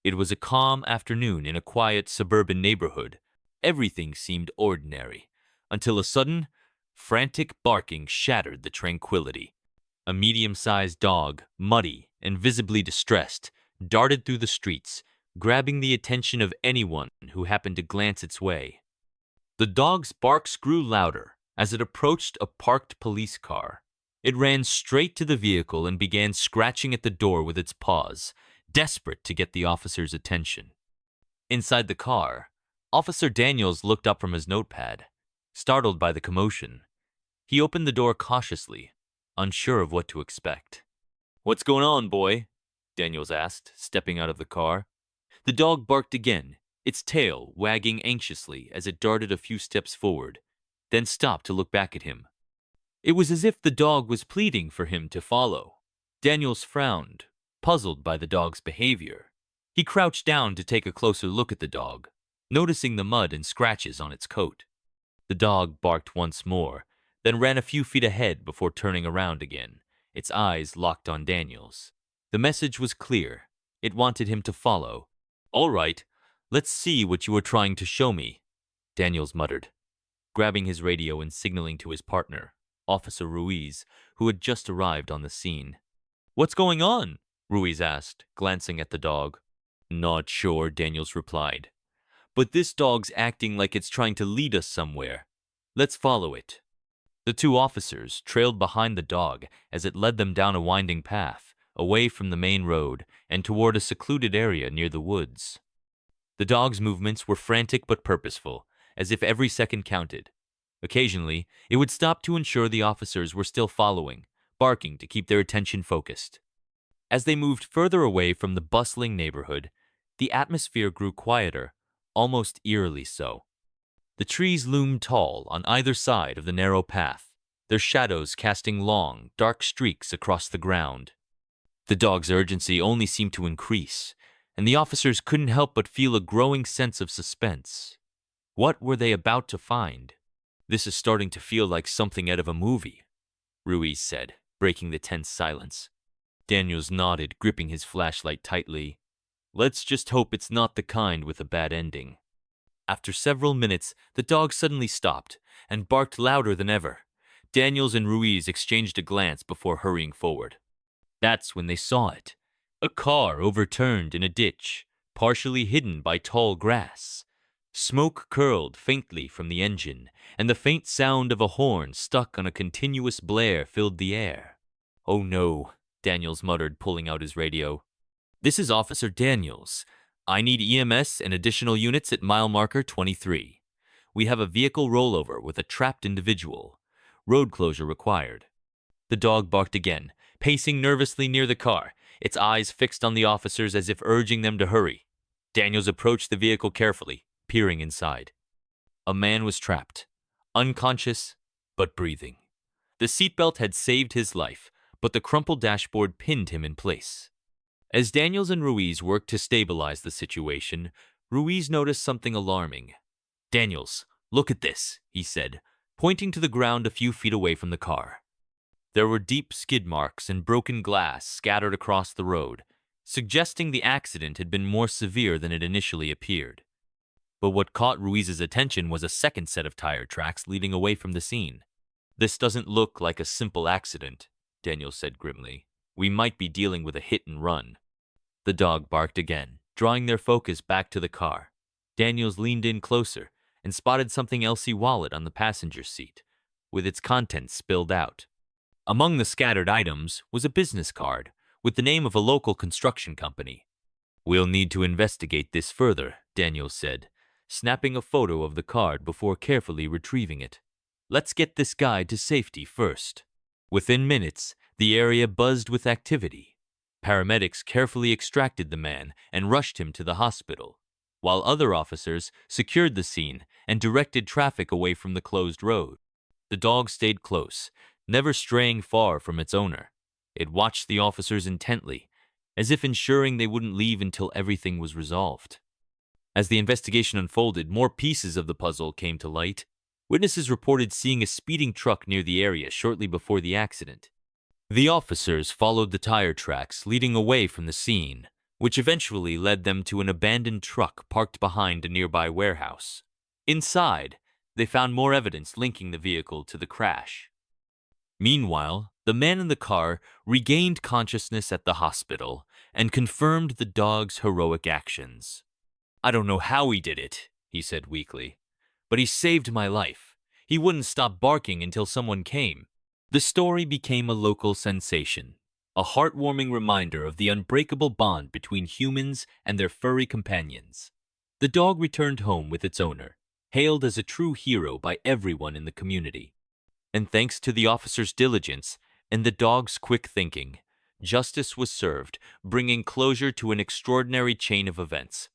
It was a calm afternoon in a quiet suburban neighborhood. Everything seemed ordinary, until a sudden, frantic barking shattered the tranquility. A medium-sized dog, muddy and visibly distressed, darted through the streets, grabbing the attention of anyone who happened to glance its way. The dog's barks grew louder as it approached a parked police car. It ran straight to the vehicle and began scratching at the door with its paws, desperate to get the officer's attention. Inside the car, Officer Daniels looked up from his notepad, startled by the commotion. He opened the door cautiously, unsure of what to expect. "What's going on, boy?" Daniels asked, stepping out of the car. The dog barked again, its tail wagging anxiously as it darted a few steps forward, then stopped to look back at him. It was as if the dog was pleading for him to follow. Daniels frowned, puzzled by the dog's behavior. He crouched down to take a closer look at the dog, noticing the mud and scratches on its coat. The dog barked once more, then ran a few feet ahead before turning around again, its eyes locked on Daniels. The message was clear. It wanted him to follow. "All right, let's see what you were trying to show me," Daniels muttered, grabbing his radio and signaling to his partner, Officer Ruiz, who had just arrived on the scene. "What's going on?" Ruiz asked, glancing at the dog. "Not sure," Daniels replied. "But this dog's acting like it's trying to lead us somewhere. Let's follow it." The two officers trailed behind the dog as it led them down a winding path, away from the main road and toward a secluded area near the woods. The dog's movements were frantic but purposeful, as if every second counted. Occasionally, it would stop to ensure the officers were still following, barking to keep their attention focused. As they moved further away from the bustling neighborhood, the atmosphere grew quieter, almost eerily so. The trees loomed tall on either side of the narrow path, their shadows casting long, dark streaks across the ground. The dog's urgency only seemed to increase, and the officers couldn't help but feel a growing sense of suspense. What were they about to find? "This is starting to feel like something out of a movie," Ruiz said, breaking the tense silence. Daniels nodded, gripping his flashlight tightly. "Let's just hope it's not the kind with a bad ending." After several minutes, the dog suddenly stopped and barked louder than ever. Daniels and Ruiz exchanged a glance before hurrying forward. That's when they saw it. A car overturned in a ditch, partially hidden by tall grass. Smoke curled faintly from the engine, and the faint sound of a horn stuck on a continuous blare filled the air. "Oh no," Daniels muttered, pulling out his radio. "This is Officer Daniels. I need EMS and additional units at mile marker 23. We have a vehicle rollover with a trapped individual. Road closure required." The dog barked again, pacing nervously near the car, its eyes fixed on the officers as if urging them to hurry. Daniels approached the vehicle carefully, peering inside. A man was trapped, unconscious, but breathing. The seatbelt had saved his life, but the crumpled dashboard pinned him in place. As Daniels and Ruiz worked to stabilize the situation, Ruiz noticed something alarming. "Daniels, look at this," he said, pointing to the ground a few feet away from the car. There were deep skid marks and broken glass scattered across the road, suggesting the accident had been more severe than it initially appeared. But what caught Ruiz's attention was a second set of tire tracks leading away from the scene. "This doesn't look like a simple accident," Daniels said grimly. "We might be dealing with a hit and run." The dog barked again, drawing their focus back to the car. Daniels leaned in closer and spotted something else's wallet on the passenger seat, with its contents spilled out. Among the scattered items was a business card with the name of a local construction company. "We'll need to investigate this further," Daniels said, snapping a photo of the card before carefully retrieving it. "Let's get this guy to safety first." Within minutes, the area buzzed with activity. Paramedics carefully extracted the man and rushed him to the hospital, while other officers secured the scene and directed traffic away from the closed road. The dog stayed close, never straying far from its owner. It watched the officers intently, as if ensuring they wouldn't leave until everything was resolved. As the investigation unfolded, more pieces of the puzzle came to light. Witnesses reported seeing a speeding truck near the area shortly before the accident. The officers followed the tire tracks leading away from the scene, which eventually led them to an abandoned truck parked behind a nearby warehouse. Inside, they found more evidence linking the vehicle to the crash. Meanwhile, the man in the car regained consciousness at the hospital and confirmed the dog's heroic actions. "I don't know how he did it," he said weakly, "but he saved my life. He wouldn't stop barking until someone came." The story became a local sensation, a heartwarming reminder of the unbreakable bond between humans and their furry companions. The dog returned home with its owner, hailed as a true hero by everyone in the community. And thanks to the officer's diligence and the dog's quick thinking, justice was served, bringing closure to an extraordinary chain of events.